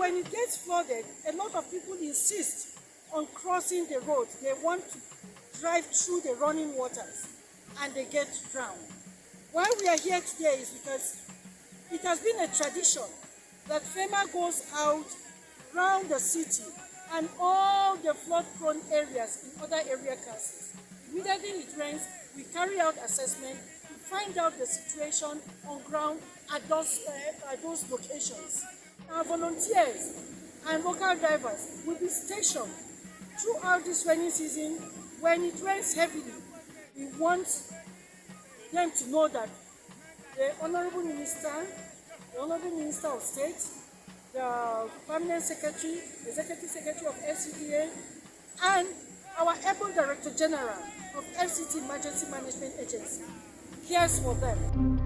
when it gets flooded, a lot of people insist on crossing the road. They want to drive through the running waters and they get drowned. Why we are here today is because it has been a tradition that FEMA goes out around the city and all the flood-prone areas in other area councils. Immediately it rains, we carry out assessment to find out the situation on ground at those locations. Our volunteers and local drivers will be stationed throughout this rainy season. When it rains heavily, we want them to know that the Honorable Minister of State, the Permanent Secretary, Executive Secretary of FCDA, and our able Director General of FCT Emergency Management Agency cares for them.